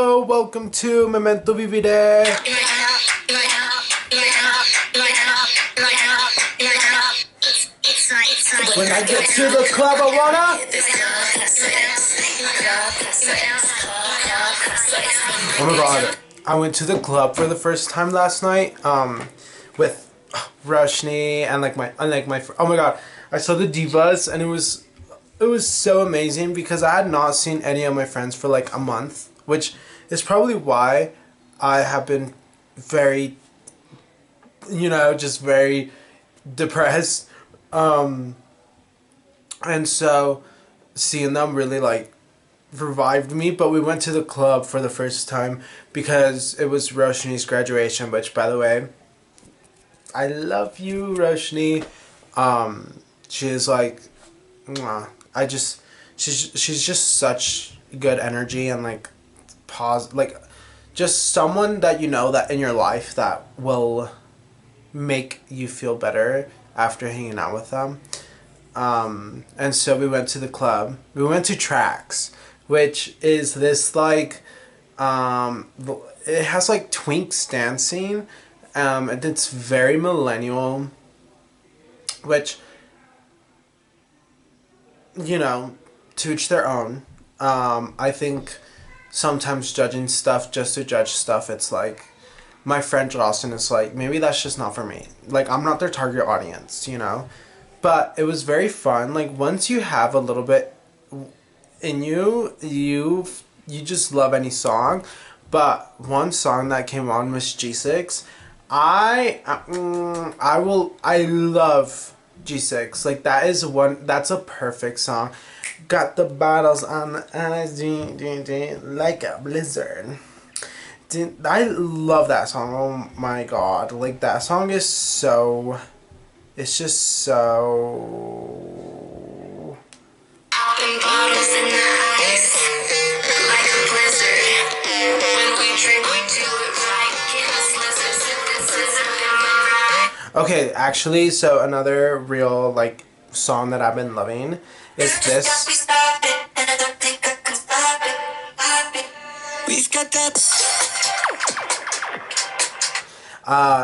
Hello, welcome to Memento Vivere. When I get to the club, I wanna. Oh my god, I went to the club for the first time last night. With Roshni and my oh my god, I saw the divas and it was so amazing because I had not seen any of my friends for like a month, which is probably why I have been very, just very depressed. And so seeing them really like revived me. But we went to the club for the first time because it was Roshni's graduation, which, by the way, I love you, Roshni. She is like, mwah. She's just such good energy and like just someone that that in your life that will make you feel better after hanging out with them. And so we went to the club. We went to Tracks, which is this like, it has like twinks dancing, and it's very millennial, which, to each their own. I think sometimes judging stuff just to judge stuff, it's like, my friend Jocelyn is like, maybe that's just not for me. Like, I'm not their target audience, But it was very fun. Like, once you have a little bit in you just love any song. But one song that came on was G6. I love G6. Like, that's a perfect song. Got the bottles on the eyes, like a blizzard. I love that song. Oh my god. Like, that song is so... It's just so... Okay, actually, so another real, like, song that I've been loving is this. We've got that.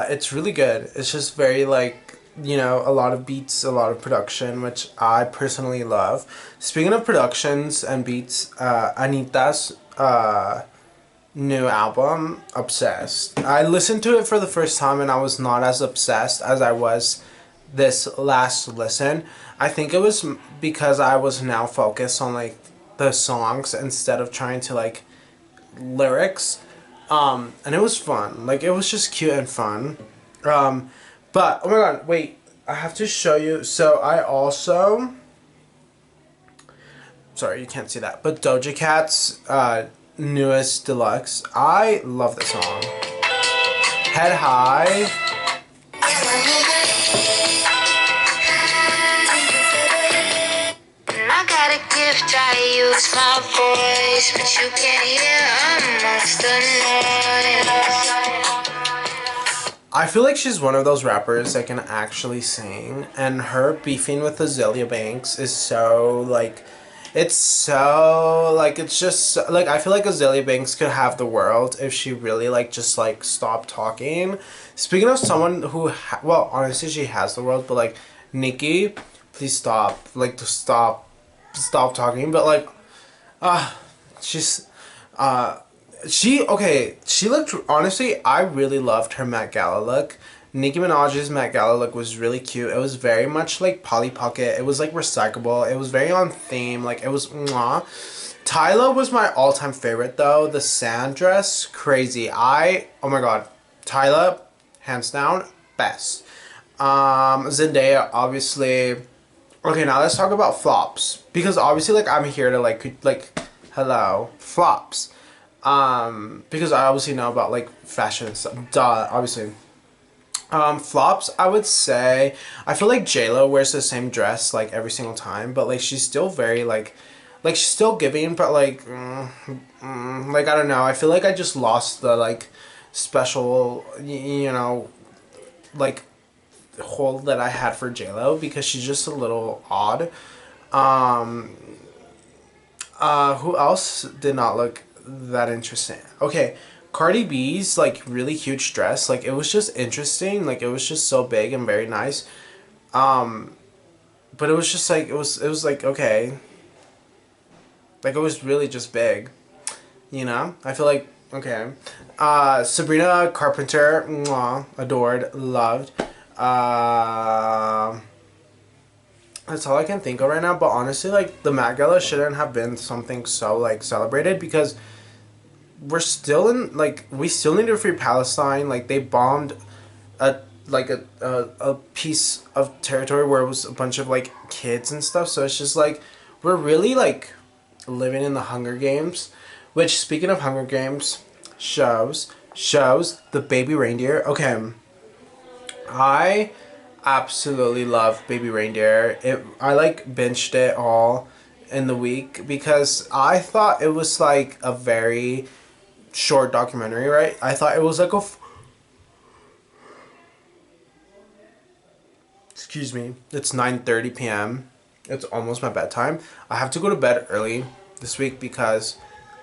It's really good. It's just very, like, a lot of beats, a lot of production, which I personally love. Speaking of productions and beats, Anita's new album, Obsessed. I listened to it for the first time and I was not as obsessed as I was this last listen. I think it was because I was now focused on like the songs instead of trying to like lyrics. And it was fun. Like, it was just cute and fun. But, oh my god, wait, I have to show you. So, I also... Sorry, you can't see that. But Doja Cat's newest deluxe. I love this song. Head High. I got a gift, I use my voice, but you can't hear amongst the noise. I feel like she's one of those rappers that can actually sing, and her beefing with Azealia Banks is so, like, it's just, like, I feel like Azealia Banks could have the world if she really, like, just, like, stopped talking. Speaking of someone who, well, honestly, she has the world, but, like, Nicki, please stop, like, stop talking, but, like, she looked, honestly, I really loved her Met Gala look. Nicki Minaj's Met Gala look was really cute. It was very much like Polly Pocket. It was like recyclable. It was very on theme. Like, it was mwah. Tyla was my all-time favorite though. The sand dress, crazy. Oh my god. Tyla, hands down, best. Zendaya, obviously. Okay, now let's talk about flops. Because obviously, like, I'm here to like hello, flops. Because I obviously know about like fashion and stuff. Duh, obviously. Flops, I would say, I feel like JLo wears the same dress like every single time, but like she's still very like she's still giving, but like like, I don't know, I feel like I just lost the like special, like hold that I had for JLo because she's just a little odd. Who else did not look that interesting. Okay, Cardi B's like really huge dress, like it was just interesting, like it was just so big and very nice. But it was just like it was like okay, like it was really just big, you know. I feel like okay. Sabrina Carpenter, mwah, adored, loved. Uh, that's all I can think of right now. But honestly, like the Met Gala shouldn't have been something so like celebrated because we're still in like we still need to free Palestine. Like they bombed a a piece of territory where it was a bunch of like kids and stuff. So it's just like we're really like living in the Hunger Games. Which speaking of Hunger Games, shows the baby reindeer. Okay, I absolutely love Baby Reindeer. I like binged it all in the week because I thought it was like a very short documentary, right? I thought it was like excuse me. It's 9:30 p.m. It's almost my bedtime. I have to go to bed early this week because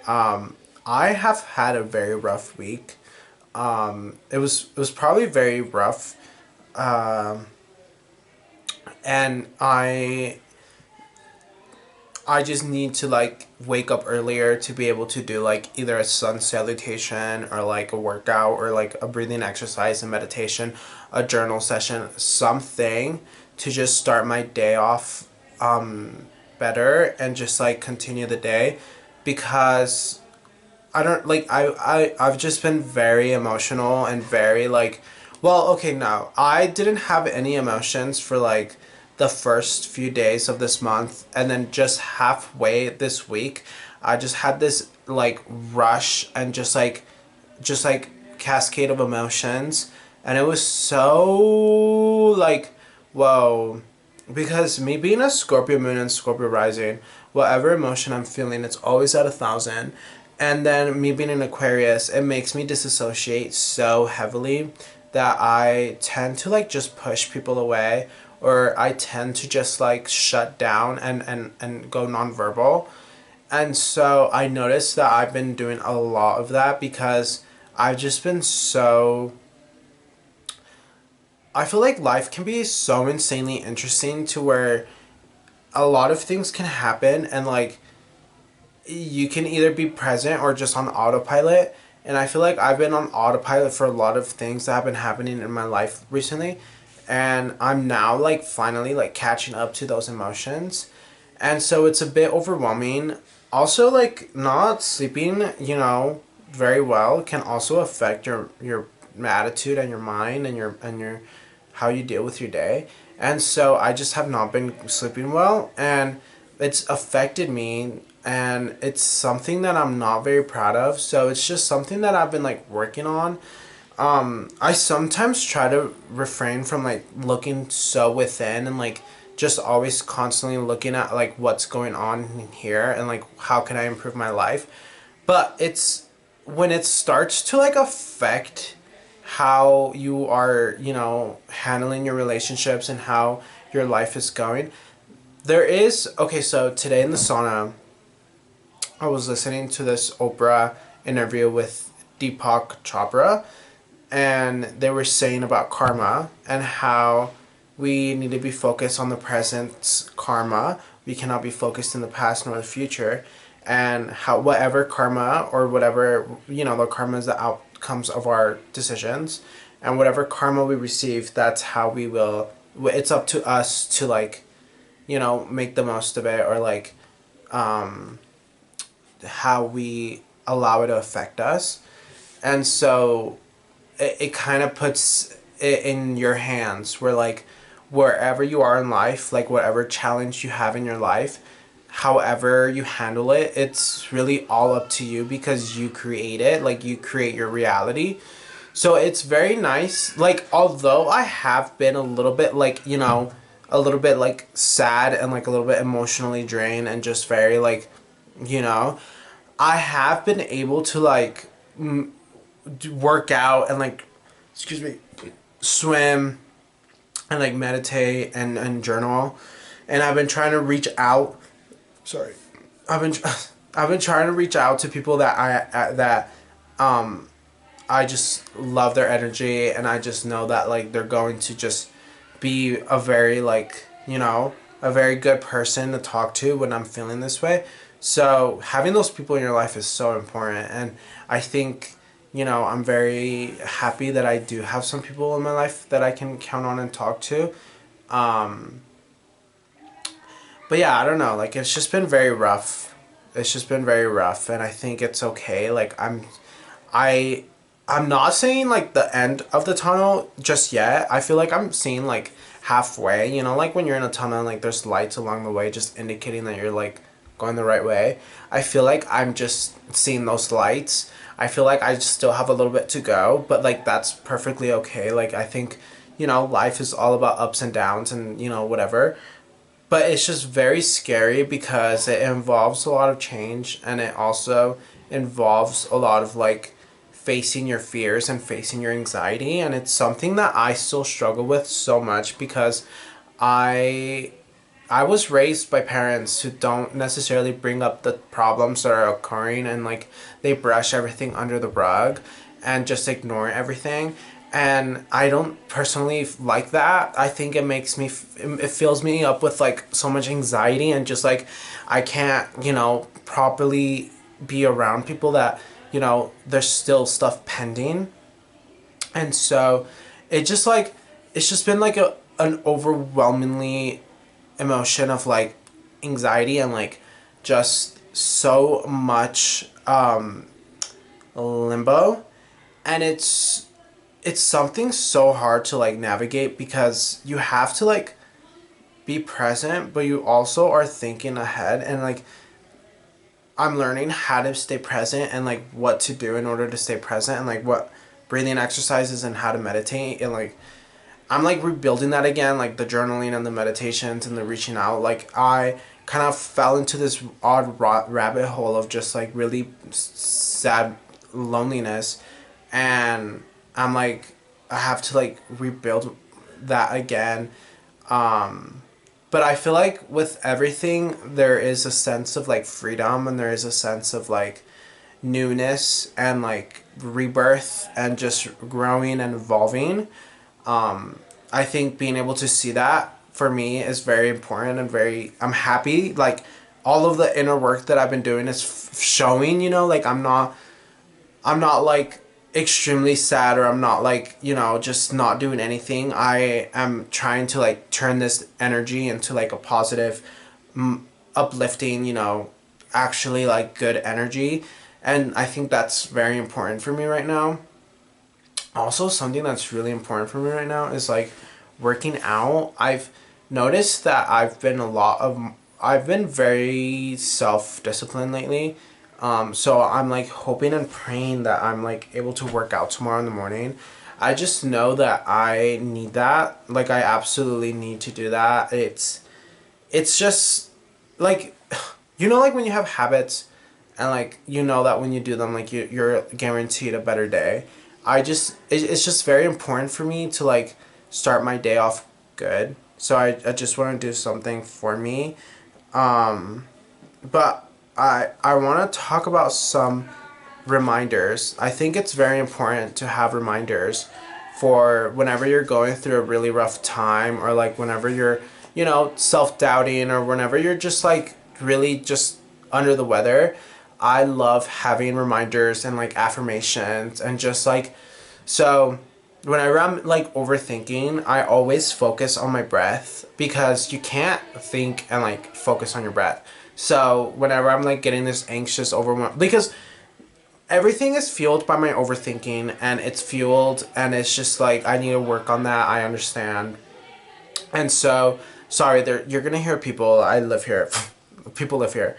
I have had a very rough week. It was probably very rough. Um, and I just need to like wake up earlier to be able to do like either a sun salutation or like a workout or like a breathing exercise and meditation, a journal session, something to just start my day off better and just like continue the day because I don't like I've just been very emotional and very like well, okay, no. I didn't have any emotions for like the first few days of this month and then just halfway this week I just had this like rush and just like cascade of emotions and it was so like whoa because me being a Scorpio moon and Scorpio rising, whatever emotion I'm feeling, it's always at 1,000. And then me being an Aquarius, it makes me disassociate so heavily that I tend to like just push people away or I tend to just like shut down and go nonverbal. And so I noticed that I've been doing a lot of that because I've just been so I feel like life can be so insanely interesting to where a lot of things can happen and like you can either be present or just on autopilot. And I feel like I've been on autopilot for a lot of things that have been happening in my life recently. And I'm now like finally like catching up to those emotions. And so it's a bit overwhelming. Also like not sleeping, you know, very well can also affect your attitude and your mind and your how you deal with your day. And so I just have not been sleeping well and it's affected me and it's something that I'm not very proud of. So it's just something that I've been like working on. I sometimes try to refrain from like looking so within and like just always constantly looking at like what's going on here and like how can I improve my life. But it's when it starts to like affect how you are, you know, handling your relationships and how your life is going. There is okay, so today in the sauna I was listening to this Oprah interview with Deepak Chopra and they were saying about karma and how we need to be focused on the present karma. We cannot be focused in the past nor the future. And how whatever karma or whatever, you know, the karma is the outcomes of our decisions. And whatever karma we receive, that's how we will, it's up to us to like, you know, make the most of it or like how we allow it to affect us. And so it kind of puts it in your hands where like wherever you are in life, like whatever challenge you have in your life, however you handle it, it's really all up to you because you create it, like you create your reality. So it's very nice. Like although I have been a little bit like, you know, a little bit like sad and like a little bit emotionally drained and just very like, you know, I have been able to like work out and like, excuse me, swim and like meditate and journal. And I've been trying to reach out. Sorry. I've been I've been trying to reach out to people that um I just love their energy, and I just know that like they're going to just be a very like, a very good person to talk to when I'm feeling this way. So having those people in your life is so important, and I think, I'm very happy that I do have some people in my life that I can count on and talk to. Um, but yeah, I don't know. Like, it's just been very rough. It's just been very rough, and I think it's okay. Like, I, I'm not saying like the end of the tunnel just yet. I feel like I'm seeing like halfway. Like when you're in a tunnel, and, like there's lights along the way, just indicating that you're like going the right way. I feel like I'm just seeing those lights. I feel like I still have a little bit to go, but like that's perfectly okay. Like I think, life is all about ups and downs, and whatever. But it's just very scary because it involves a lot of change, and it also involves a lot of like facing your fears and facing your anxiety, and it's something that I still struggle with so much because I I was raised by parents who don't necessarily bring up the problems that are occurring, and like they brush everything under the rug and just ignore everything. And I don't personally like that. I think it makes me, it fills me up with like so much anxiety, and just like I can't, properly be around people that, there's still stuff pending. And so it just like, it's just been like an overwhelmingly emotion of like anxiety, and like just so much limbo. And it's something so hard to like navigate, because you have to like be present, but you also are thinking ahead. And like I'm learning how to stay present, and like what to do in order to stay present, and like what breathing exercises and how to meditate. And like I'm like rebuilding that again, like the journaling and the meditations and the reaching out. Like I kind of fell into this odd rabbit hole of just like really sad loneliness, and I'm like I have to like rebuild that again. But I feel like with everything there is a sense of like freedom, and there is a sense of like newness and like rebirth and just growing and evolving. I think being able to see that for me is very important, and I'm happy. Like all of the inner work that I've been doing is showing, like I'm not like extremely sad, or I'm not like, just not doing anything. I am trying to like turn this energy into like a positive, uplifting, actually like good energy. And I think that's very important for me right now. Also, something that's really important for me right now is like working out. I've noticed that I've been very self-disciplined lately. So I'm like hoping and praying that I'm like able to work out tomorrow in the morning. I just know that I need that. Like I absolutely need to do that. It's just like, like when you have habits, and like that when you do them, like you're guaranteed a better day. It's just very important for me to like start my day off good. So I just want to do something for me. But I want to talk about some reminders. I think it's very important to have reminders for whenever you're going through a really rough time, or like whenever you're, self-doubting, or whenever you're just like really just under the weather. I love having reminders and like affirmations, and just like, so whenever I'm like overthinking, I always focus on my breath, because you can't think and like focus on your breath. So whenever I'm like getting this anxious, overwhelmed, because everything is fueled by my overthinking, and it's fueled, and it's just like I need to work on that. I understand. And so sorry, there you're gonna hear people. I live here. People live here.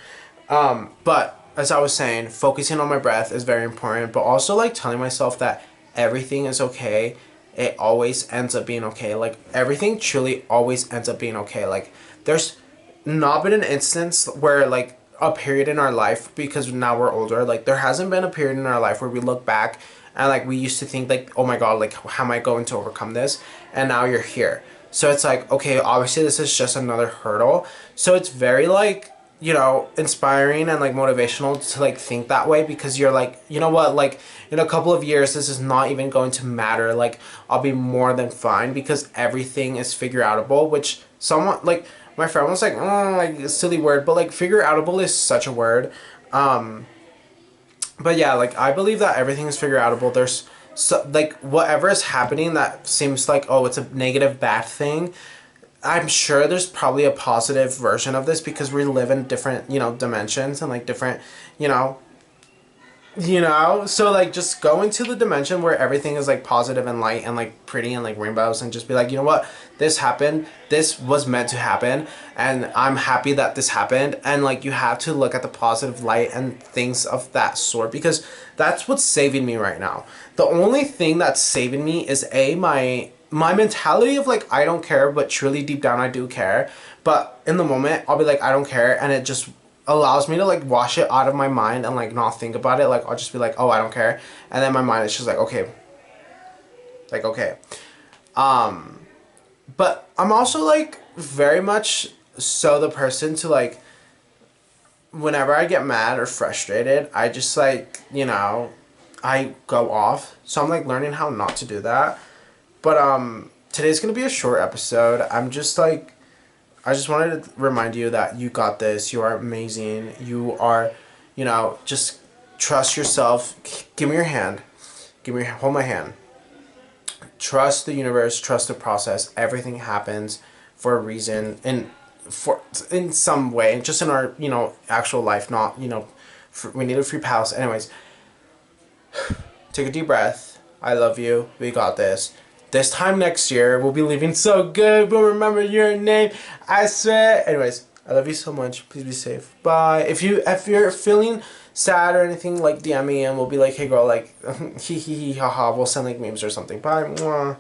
But as I was saying, focusing on my breath is very important, but also like telling myself that everything is okay. It always ends up being okay. Like everything truly always ends up being okay. Like there's not been an instance where like a period in our life, because now we're older, like there hasn't been a period in our life where we look back and like we used to think like, oh my god, like how am I going to overcome this? And now you're here. So it's like, okay, obviously this is just another hurdle. So it's very like, you know, inspiring and like motivational to like think that way, because you're like, you know what, like in a couple of years this is not even going to matter. Like I'll be more than fine because everything is figure outable, which someone like my friend was like, oh, like a silly word, but like figure outable is such a word. But yeah, like I believe that everything is figure outable. There's so like whatever is happening that seems like, oh, it's a negative bad thing, I'm sure there's probably a positive version of this because we live in different, you know, dimensions and like different, you know, so like just go into the dimension where everything is like positive and light and like pretty and like rainbows, and just be like, you know what, this happened, this was meant to happen, and I'm happy that this happened. And like you have to look at the positive light and things of that sort, because that's what's saving me right now. The only thing that's saving me is my mentality of like I don't care, but truly deep down I do care. But in the moment I'll be like I don't care, and it just allows me to like wash it out of my mind and like not think about it. Like I'll just be like, oh, I don't care, and then my mind is just like, okay, like okay. But I'm also like very much so the person to like, whenever I get mad or frustrated, I just like, you know, I go off. So I'm like learning how not to do that. But today's gonna be a short episode. I'm just like, I just wanted to remind you that you got this. You are amazing. You are, you know, just trust yourself. Give me your hand. Hold my hand. Trust the universe. Trust the process. Everything happens for a reason, and in some way, just in our, you know, actual life. Not, you know, we need a free pass. Anyways, take a deep breath. I love you. We got this. This time next year, we'll be leaving so good. We'll remember your name. I swear. Anyways, I love you so much. Please be safe. Bye. If you're feeling sad or anything, like DM me and we'll be like, hey girl, like, hee hee hee ha ha. We'll send like memes or something. Bye. Mwah.